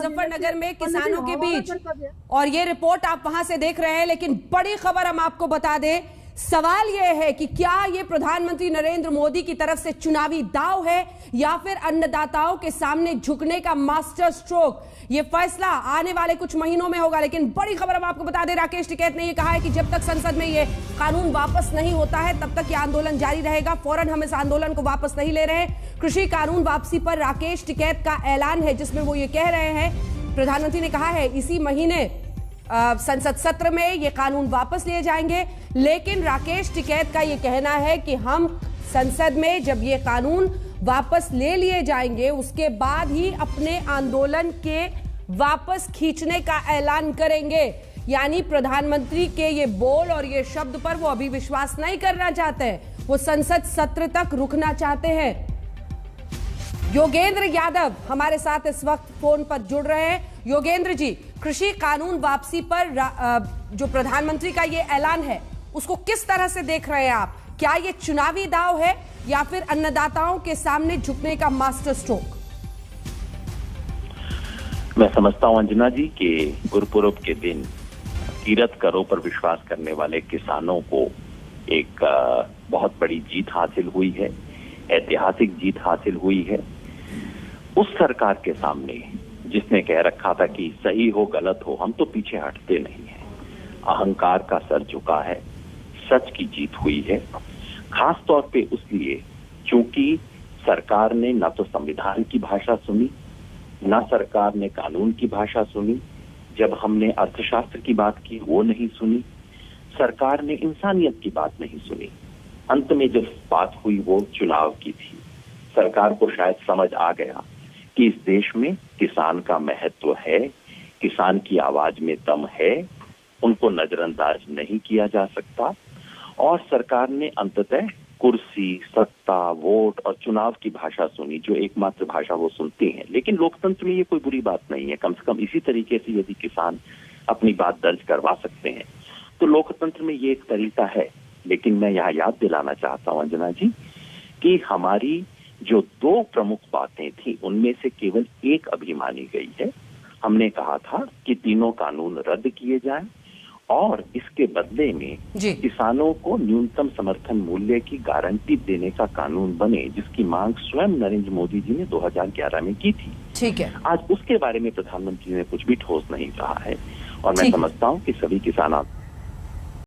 मुजफ्फरनगर में किसानों के बीच, और ये रिपोर्ट आप वहां से देख रहे हैं। लेकिन बड़ी खबर हम आपको बता दें, सवाल यह है कि क्या ये प्रधानमंत्री नरेंद्र मोदी की तरफ से चुनावी दांव है या फिर अन्नदाताओं के सामने झुकने का मास्टर स्ट्रोक। ये फैसला आने वाले कुछ महीनों में होगा। लेकिन बड़ी खबर हम आपको बता दें, राकेश टिकैत ने ये कहा है कि जब तक संसद में ये कानून वापस नहीं होता है तब तक ये आंदोलन जारी रहेगा। फौरन हम इस आंदोलन को वापस नहीं ले रहे हैं। कृषि कानून वापसी पर राकेश टिकैत का ऐलान है, जिसमें वो ये कह रहे हैं, प्रधानमंत्री ने कहा है इसी महीने संसद सत्र में ये कानून वापस लिए जाएंगे। लेकिन राकेश टिकैत का ये कहना है कि हम संसद में जब ये कानून वापस ले लिए जाएंगे उसके बाद ही अपने आंदोलन के वापस खींचने का ऐलान करेंगे। यानी प्रधानमंत्री के ये बोल और ये शब्द पर वो अभी विश्वास नहीं करना चाहते हैं, वो संसद सत्र तक रुकना चाहते हैं। योगेंद्र यादव हमारे साथ इस वक्त फोन पर जुड़ रहे हैं। योगेंद्र जी, कृषि कानून वापसी पर जो प्रधानमंत्री का ये ऐलान है उसको किस तरह से देख रहे हैं आप? क्या ये चुनावी दांव है या फिर अन्नदाताओं के सामने झुकने का मास्टर स्ट्रोक? मैं समझता हूं अंजना जी कि गुरुपुरब के दिन तीरथ करों पर विश्वास करने वाले किसानों को एक बहुत बड़ी जीत हासिल हुई है, ऐतिहासिक जीत हासिल हुई है। उस सरकार के सामने जिसने कह रखा था कि सही हो गलत हो हम तो पीछे हटते नहीं हैं, अहंकार का सर झुका है, सच की जीत हुई है। खास तौर पे उसलिए क्योंकि सरकार ने न तो संविधान की भाषा सुनी, न सरकार ने कानून की भाषा सुनी। जब हमने अर्थशास्त्र की बात की वो नहीं सुनी, सरकार ने इंसानियत की बात नहीं सुनी। अंत में जब बात हुई वो चुनाव की थी। सरकार को शायद समझ आ गया कि इस देश में किसान का महत्व है, किसान की आवाज में दम है, उनको नजरअंदाज नहीं किया जा सकता। और सरकार ने अंततः कुर्सी, सत्ता, वोट और चुनाव की भाषा सुनी, जो एकमात्र भाषा वो सुनते हैं। लेकिन लोकतंत्र में ये कोई बुरी बात नहीं है। कम से कम इसी तरीके से यदि किसान अपनी बात दर्ज करवा सकते हैं तो लोकतंत्र में ये एक तरीका है। लेकिन मैं यहाँ याद दिलाना चाहता हूँ अंजना जी कि हमारी जो दो प्रमुख बातें थी उनमें से केवल एक अभी मानी गई है। हमने कहा था कि तीनों कानून रद्द किए जाएं और इसके बदले में किसानों को न्यूनतम समर्थन मूल्य की गारंटी देने का कानून बने, जिसकी मांग स्वयं नरेंद्र मोदी जी ने 2011 में की थी। ठीक है। आज उसके बारे में प्रधानमंत्री ने कुछ भी ठोस नहीं कहा है और मैं समझता हूँ कि सभी किसान